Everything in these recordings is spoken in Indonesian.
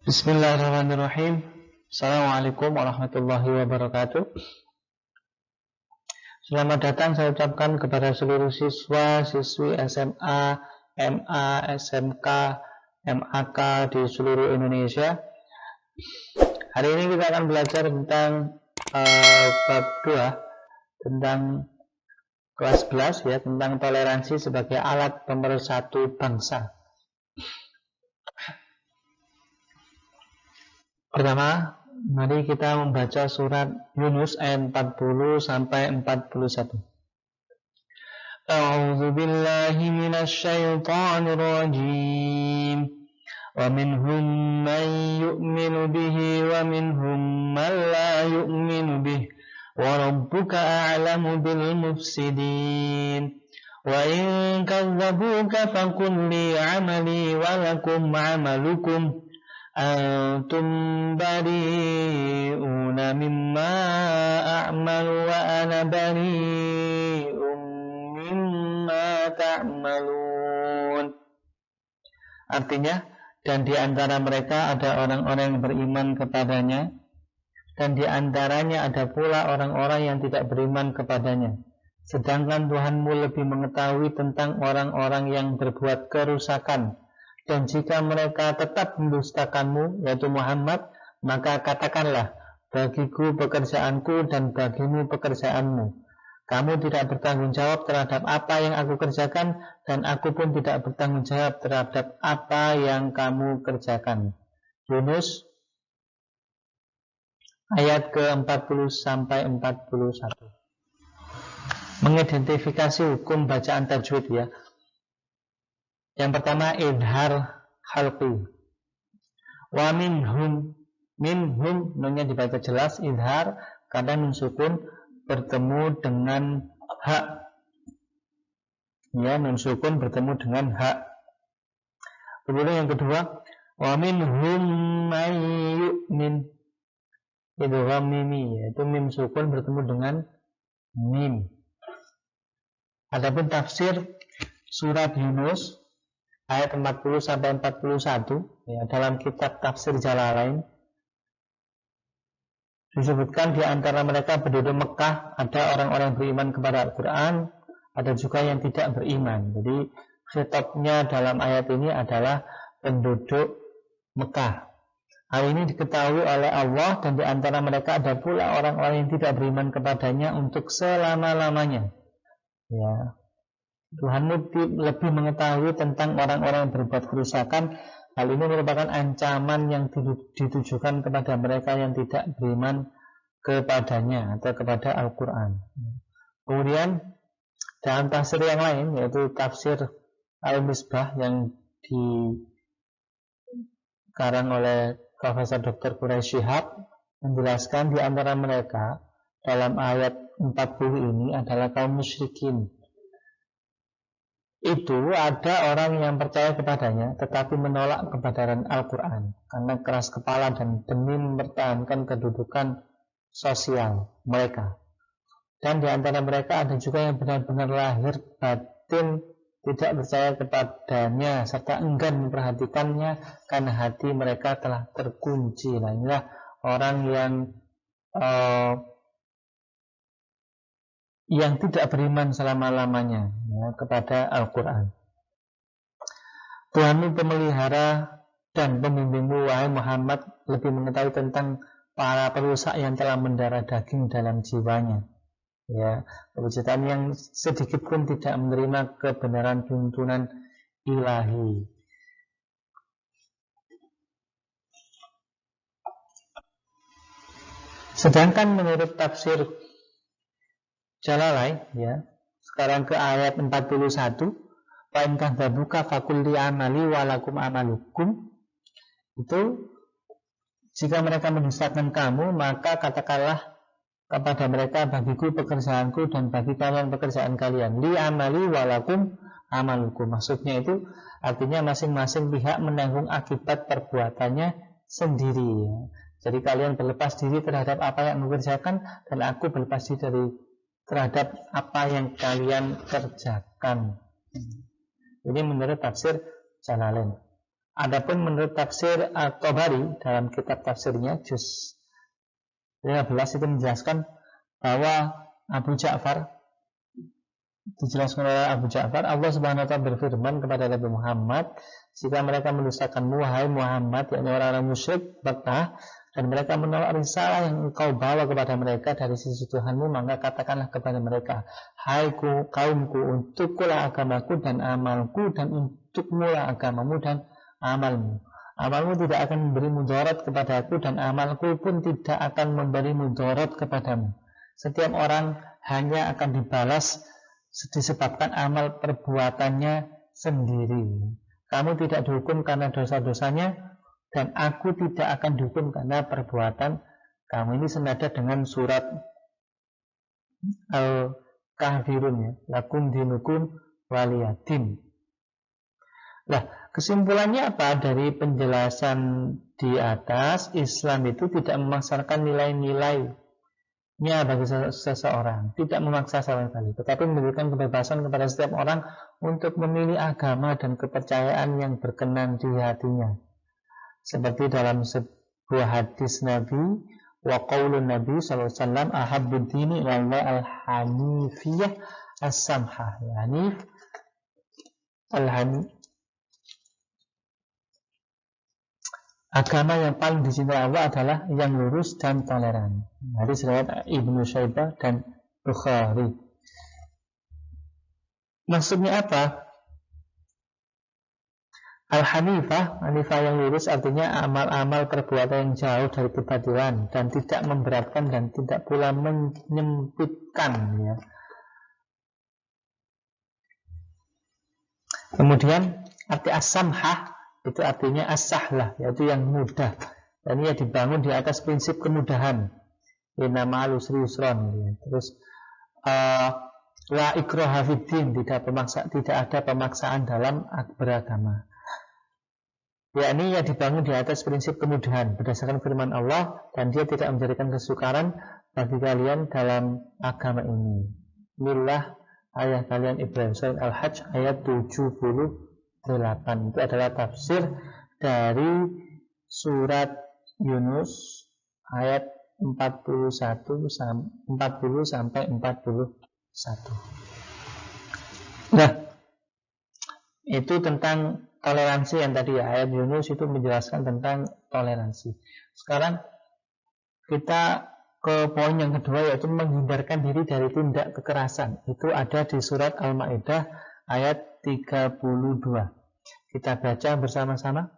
Bismillahirrahmanirrahim. Assalamualaikum warahmatullahi wabarakatuh. Selamat datang saya ucapkan kepada seluruh siswa, siswi SMA, MA, SMK, MAK di seluruh Indonesia. Hari ini kita akan belajar tentang bab 2, tentang kelas 11 ya, tentang toleransi sebagai alat pemersatu bangsa. Pertama, mari kita membaca surat Yunus ayat 40 sampai 41. A'udzu billahi minasy syaithanir rajim. Wa minhum man yu'minu bihi wa minhum man la yu'minu bihi. Wa rabbuka a'lamu bil mufsidin. Wa in kadzdzabuka faqul li 'amali wa lakum 'amalukum. Antum bari'una mimma a'malu wa ana bari'un mimma ta'malun. Artinya, dan di antara mereka ada orang-orang yang beriman kepadanya, dan di antaranya ada pula orang-orang yang tidak beriman kepadanya. Sedangkan Tuhanmu lebih mengetahui tentang orang-orang yang berbuat kerusakan. Dan jika mereka tetap mendustakanmu, yaitu Muhammad, maka katakanlah, bagiku pekerjaanku dan bagimu pekerjaanmu. Kamu tidak bertanggung jawab terhadap apa yang aku kerjakan, dan aku pun tidak bertanggung jawab terhadap apa yang kamu kerjakan. Yunus ayat ke-40 sampai 41. Mengidentifikasi hukum bacaan tajwid ya. Yang pertama, idhar halqi. Wa minhum, nunnya dibaca jelas, idhar karena nun sukun bertemu dengan hak. Ya, nun sukun bertemu dengan hak. Kemudian yang kedua, wa minhum may yu'min. Idgham mimi, yaitu mim sukun bertemu dengan mim. Adapun tafsir surat Yunus ayat 40 sampai 41 ya, dalam kitab Tafsir Jalalain disebutkan di antara mereka penduduk Mekah ada orang-orang beriman kepada Al-Quran, ada juga yang tidak beriman. Jadi khitabnya dalam ayat ini adalah penduduk Mekah. Hal ini diketahui oleh Allah, dan di antara mereka ada pula orang-orang yang tidak beriman kepadanya untuk selama-lamanya. Ya, Tuhanmu lebih mengetahui tentang orang-orang yang berbuat kerusakan. Hal ini merupakan ancaman yang ditujukan kepada mereka yang tidak beriman kepadanya atau kepada Al-Quran. Kemudian dalam tafsir yang lain, yaitu tafsir Al-Misbah yang dikarang oleh Profesor Dr. Quraish Shihab, menjelaskan di antara mereka dalam ayat 40 ini adalah kaum musyrikin. Itu ada orang yang percaya kepadanya tetapi menolak kebenaran Al-Quran karena keras kepala dan demi mempertahankan kedudukan sosial mereka. Dan di antara mereka ada juga yang benar-benar lahir batin tidak percaya kepadanya serta enggan memperhatikannya karena hati mereka telah terkunci. Nah, inilah orang yang tidak beriman selama-lamanya ya, kepada Al-Quran. Tuhanmu pemelihara dan pembimbingmu, wahai Muhammad, lebih mengetahui tentang para perusak yang telah mendarah daging dalam jiwanya. Ya, kewujudan yang sedikit pun tidak menerima kebenaran tuntunan ilahi. Sedangkan menurut tafsir Jalalain ya, sekarang ke ayat 41, wa in kadzdzabuka faqul li amali wa lakum amalukum. Itu jika mereka mendustakan kamu, maka katakanlah kepada mereka, bagiku pekerjaanku dan bagi kalian pekerjaan kalian. Li amali wa lakum amalukum. Maksudnya itu artinya masing-masing pihak menanggung akibat perbuatannya sendiri ya. Jadi kalian berlepas diri terhadap apa yang mengerjakan, dan aku berlepas diri terhadap apa yang kalian kerjakan. Ini menurut tafsir Jalalain. Adapun menurut tafsir At-Tabari dalam kitab tafsirnya juz 15 itu menjelaskan bahwa Abu Ja'far, dijelaskan oleh Abu Ja'far, Allah Subhanahu wa taala berfirman kepada Nabi Muhammad, jika mereka mendustakanmu wahai Muhammad, yakni orang-orang musyrik Mekah, dan mereka menolak risalah yang engkau bawa kepada mereka dari sisi Tuhanmu, maka katakanlah kepada mereka, hai kaumku, untukkulah agamaku dan amalku, dan untukmulah agamamu dan amalmu. Amalmu tidak akan memberi mudarat kepadaku, dan amalku pun tidak akan memberi mudarat kepadamu. Setiap orang hanya akan dibalas disebabkan amal perbuatannya sendiri. Kamu tidak dihukum karena dosa-dosanya, dan aku tidak akan dihukum karena perbuatan kamu. Ini senada dengan surat Al-Kafirun, ya. Lakum dinukum waliyadin. Nah, kesimpulannya apa dari penjelasan di atas? Islam itu tidak memaksakan nilai-nilainya bagi seseorang, tidak memaksa sama sekali, tetapi memberikan kebebasan kepada setiap orang untuk memilih agama dan kepercayaan yang berkenan di hatinya. Seperti dalam sebuah hadis Nabi, wa qaulun Nabi sallallahu alaihi wasallam, ahabbud dini ilallah al-hanifiyah as-samhah. Hanif al-hanif, agama yang paling dicintai Allah adalah yang lurus dan toleran. Hadis riwayat Ibnu Syaibah dan Bukhari. Maksudnya apa? Al-Hanifah, Hanifah yang lurus artinya amal-amal perbuatan yang jauh dari kebatilan dan tidak memberatkan dan tidak pula menyempitkan, ya. Kemudian arti as-samhah itu artinya as-sahlah, yaitu yang mudah, dan ia dibangun di atas prinsip kemudahan. Inna ma'al usri yusron, ya. Terus la ikraha fiddin, tidak ada pemaksaan dalam beragama. Yakni ia dibangun di atas prinsip kemudahan berdasarkan firman Allah, dan dia tidak menjadikan kesukaran bagi kalian dalam agama ini. Inilah ayah kalian Ibrahim, surat Al-Hajj ayat 78. Itu adalah tafsir dari surat Yunus ayat 40 sampai 41. Nah, itu tentang toleransi yang tadi, ya. Ayat Yunus itu menjelaskan tentang toleransi. Sekarang kita ke poin yang kedua, yaitu menghindarkan diri dari tindak kekerasan. Itu ada di surat Al-Maidah ayat 32. Kita baca bersama-sama.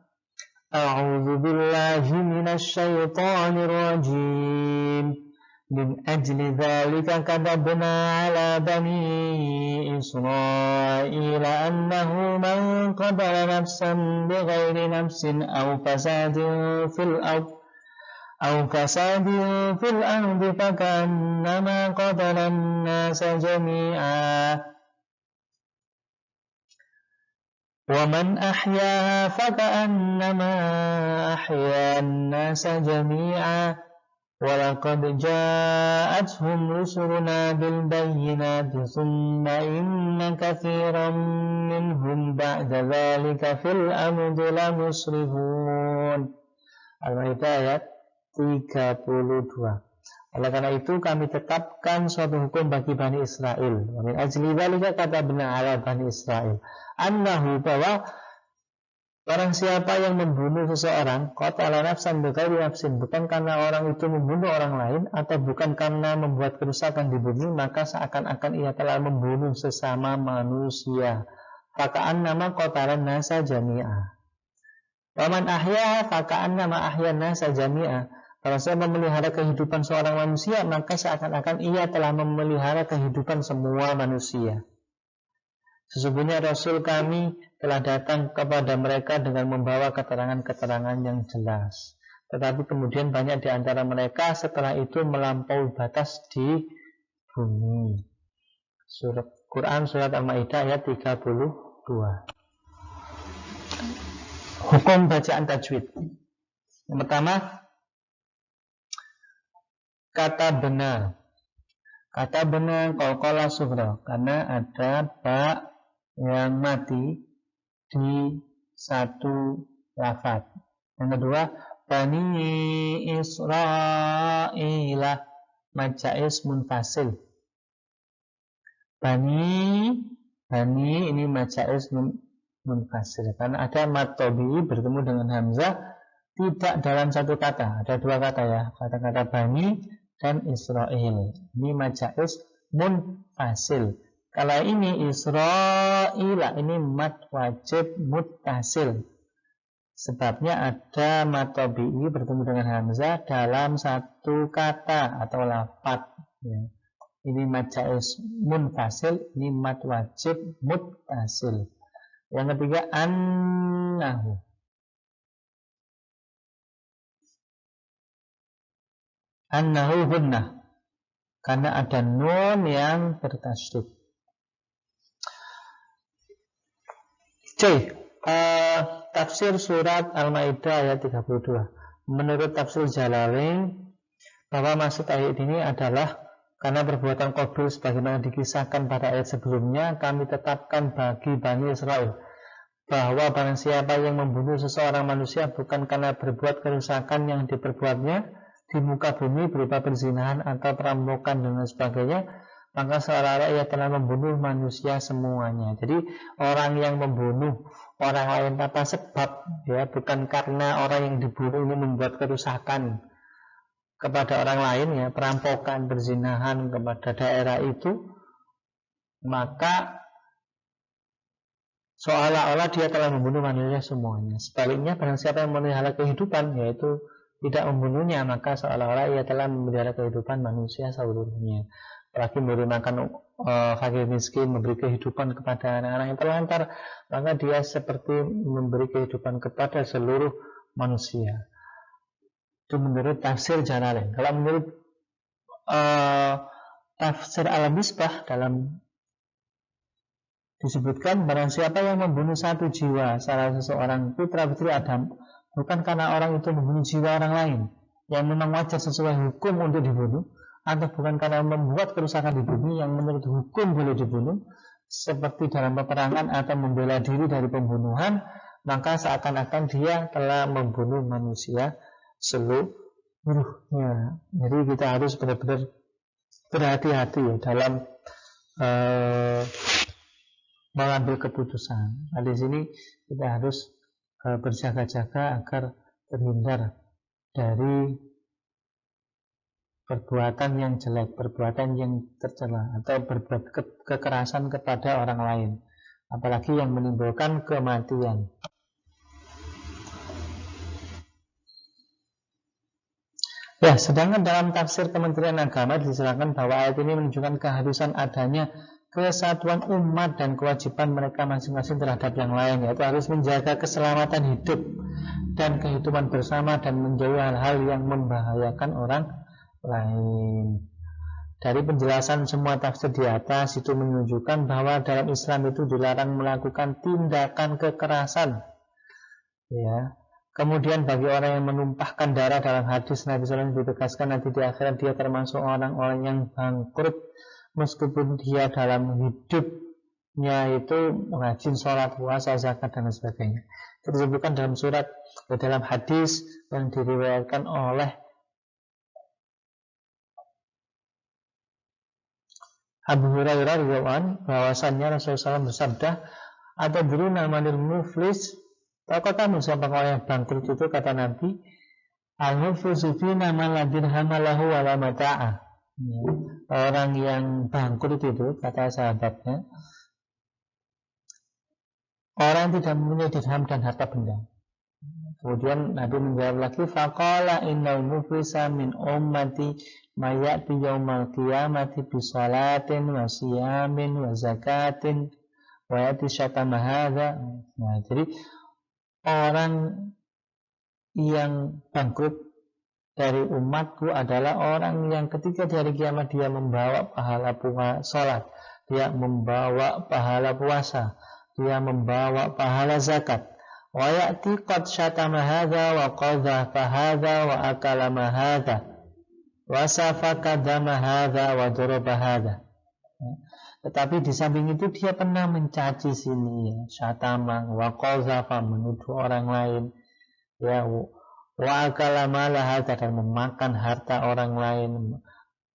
A'udzu billahi minasy syaithanir rajim. Min ajli dzalika katabna 'ala bani Israila annahu man qatala nafsan bighairi nafsin aw fasadin fil ardi fakannama qatala an-nasa jami'a wa man ahyaha fakannama ahya an-nasa jami'a وَلَقَدْ جَاءَتْهُمْ رُسُلُنَا بِالْبَيِّنَاتِ ثُمَّ إِنَّ كَثِيرًا مِّنْهُمْ بَعْدَ ذَلِكَ فِي الْأَرْضِ لَمُسْرِفُونَ. Al-Maidah ayat 32. Oleh karena itu kami tetapkan suatu hukum bagi Bani Israel. Wa min ajli dzalika katabna 'ala Bani Israel annahu, bahwa barang siapa yang membunuh seseorang, qatala nafsan bighairi nafsin, bukan karena orang itu membunuh orang lain, atau bukan karena membuat kerusakan di bumi, maka seakan-akan ia telah membunuh sesama manusia. Faka'annama qatala nasa jami'a. Wa man ahya faka'annama ahya nasa jami'a. Kalau saya memelihara kehidupan seorang manusia, maka seakan-akan ia telah memelihara kehidupan semua manusia. Sesungguhnya Rasul kami telah datang kepada mereka dengan membawa keterangan-keterangan yang jelas. Tetapi kemudian banyak di antara mereka setelah itu melampaui batas di bumi. Surat Quran surat Al-Maidah ayat 32. Hukum bacaan tajwid. Yang pertama, kata benar. Kata benar qalqalah sughra, karena ada ba yang mati di satu lafaz. Yang kedua, Bani Isra'ilah, mad jaiz munfasil. Bani ini mad jaiz munfasil karena ada mad tabi'i bertemu dengan hamzah tidak dalam satu kata, ada dua kata ya, kata-kata Bani dan Israil. Ini mad jaiz munfasil. Kalau ini Isra'ilah, ini mad wajib muttasil. Sebabnya ada mad tabi'i bertemu dengan hamzah dalam satu kata atau lafaz ya. Ini mad jaiz munfasil, ini mad wajib muttasil. Yang ketiga, annahu. Annahu gunnah, karena ada nun yang bertasydid. Tafsir surat Al-Maidah ayat 32. Menurut tafsir Jalalain, bahwa maksud ayat ini adalah karena perbuatan Qabil sebagaimana dikisahkan pada ayat sebelumnya, kami tetapkan bagi Bani Israel bahwa barang siapa yang membunuh seseorang manusia bukan karena berbuat kerusakan yang diperbuatnya di muka bumi berupa perzinahan atau perampokan dan lain sebagainya, maka seolah-olah ia telah membunuh manusia semuanya. Jadi orang yang membunuh orang lain tanpa sebab, ya, bukan karena orang yang dibunuh ini membuat kerusakan kepada orang lain, ya, perampokan, perzinahan kepada daerah itu, maka seolah-olah dia telah membunuh manusia semuanya. Sebaliknya, barang siapa yang memelihara kehidupan, yaitu tidak membunuhnya, maka seolah-olah ia telah memelihara kehidupan manusia seluruhnya. Apalagi memberi makan fakir miskin, memberi kehidupan kepada anak-anak yang terlantar, maka dia seperti memberi kehidupan kepada seluruh manusia. Itu menurut tafsir Jalalain. Kalau menurut tafsir Al-Misbah, dalam disebutkan barang siapa yang membunuh satu jiwa salah seseorang putra putri Adam, bukan karena orang itu membunuh jiwa orang lain yang memang wajar sesuai hukum untuk dibunuh, atau bukan karena membuat kerusakan di bumi yang menurut hukum boleh dibunuh, seperti dalam peperangan atau membela diri dari pembunuhan, maka seakan-akan dia telah membunuh manusia seluruhnya. Jadi kita harus benar-benar berhati-hati ya, dalam mengambil keputusan. Nah, di sini kita harus berjaga-jaga agar terhindar dari perbuatan yang jelek, perbuatan yang tercela, atau berbuat kekerasan kepada orang lain, apalagi yang menimbulkan kematian. Ya, sedangkan dalam tafsir Kementerian Agama dijelaskan bahwa ayat ini menunjukkan keharusan adanya kesatuan umat dan kewajiban mereka masing-masing terhadap yang lain, yaitu harus menjaga keselamatan hidup dan kehidupan bersama dan menjauhi hal-hal yang membahayakan orang lain. Dari penjelasan semua tafsir di atas itu menunjukkan bahwa dalam Islam itu dilarang melakukan tindakan kekerasan. Ya. Kemudian bagi orang yang menumpahkan darah, dalam hadis Nabi SAW ditegaskan nanti di akhirat dia termasuk orang-orang yang bangkrut meskipun dia dalam hidupnya itu rajin sholat, puasa, zakat dan sebagainya. Itu disebutkan dalam surat, dalam hadis yang diriwayatkan oleh Abu Hurairah radhiyallahu bahwasannya Rasulullah SAW bersabda, "Atadruna manil muflis?" Tahukah kamu siapa orang yang bangkrut itu? Kata Nabi, "Al-muflisu fina man la dirhama lahu wa la mata'a." Orang yang bangkrut itu, kata sahabatnya, orang yang tidak mempunyai dirham dan harta benda. Kemudian Nabi menjawab lagi, "Faqala innal muflisa min ummati mayati yaumal qiyamati bi salatin wa siyamin wa zakatin wa yati syatama hadza." Nah, jadi orang yang bangkrut dari umatku adalah orang yang ketika di hari kiamat dia membawa pahala sholat, dia membawa pahala puasa, dia membawa pahala zakat. Wa ya'ti qad syatama hadza wa qadhafa hadza wa akalama hadza wa safaka dama hadza wa daraba hadza. Tetapi di samping itu dia pernah mencaci sini, ya, syatama wa qadhafa, menuduh orang lain, ya, wa akala mala hadza, dan memakan harta orang lain,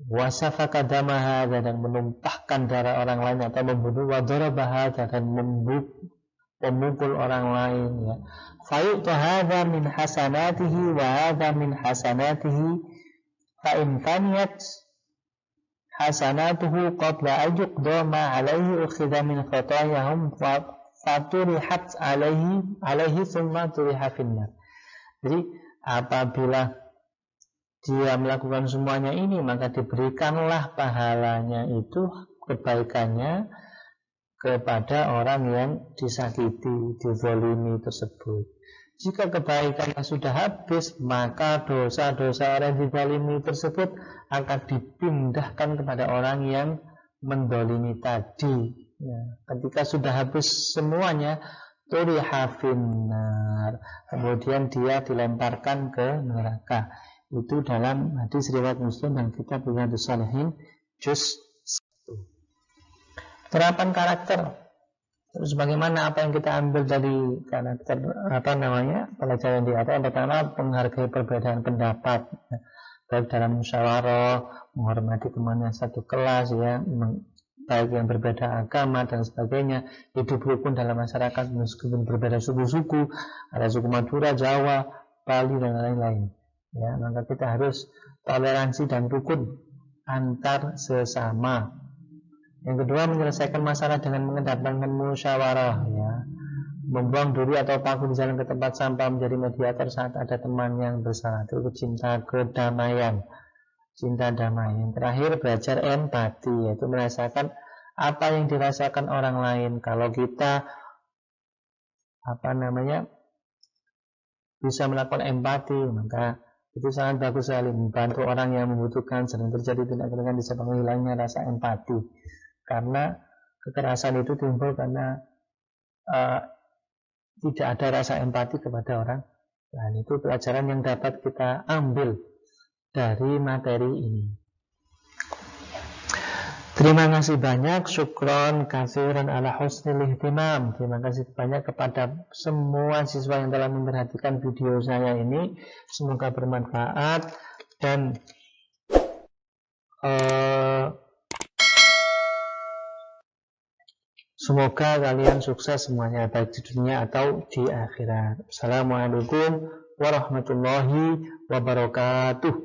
wa safaka dama hadza, dan menumpahkan darah orang lain atau membunuh, wa daraba hadza, dan memukul orang lain, ya. Fayu'ta hadza min hasanatihi wa hadza min hasanatihi, fa in kaniyat hasanatuhu qabla an yuqda ma alaihi ukhidha min khatayahum faturihat alaihi thumma turiha finnar. Jadi apabila dia melakukan semuanya ini, maka diberikanlah pahalanya itu, kebaikannya, kepada orang yang disakiti, dizalimi tersebut. Jika kebaikannya sudah habis, maka dosa-dosa orang yang dizalimi tersebut akan dipindahkan kepada orang yang mendolimi tadi, ya. Ketika sudah habis semuanya, turiha finnar, kemudian dia dilemparkan ke neraka. Itu dalam hadis riwayat Muslim dan kitab Riyadhus Shalihin juz 1. Terapan karakter. Terus bagaimana apa yang kita ambil dari karakter, pelajaran di atas? Yang pertama, menghargai perbedaan pendapat, ya. Baik dalam musyawarah, menghormati temannya satu kelas, ya, baik yang berbeda agama dan sebagainya, hidup rukun dalam masyarakat meskipun berbeda suku-suku, ada suku Madura, Jawa, Bali dan lain-lain, ya. Maka kita harus toleransi dan rukun antar sesama. Yang kedua, menyelesaikan masalah dengan mengedepankan musyawarah, ya. Membuang duri atau paku di jalan ke tempat sampah menjadi mediator saat ada teman yang bersalah. Itu cinta kedamaian, cinta damai. Yang terakhir, belajar empati, yaitu merasakan apa yang dirasakan orang lain. Kalau kita bisa melakukan empati, maka itu sangat bagus sekali, membantu orang yang membutuhkan. Sering terjadi tindak kekerasan disebabkan hilangnya rasa empati. Karena kekerasan itu timbul karena tidak ada rasa empati kepada orang lain. Itu pelajaran yang dapat kita ambil dari materi ini. Terima kasih banyak, syukron katsiran ala husnil ihtimam. Terima kasih banyak kepada semua siswa yang telah memperhatikan video saya ini. Semoga bermanfaat dan semoga kalian sukses semuanya, baik di dunia atau di akhirat. Assalamualaikum warahmatullahi wabarakatuh.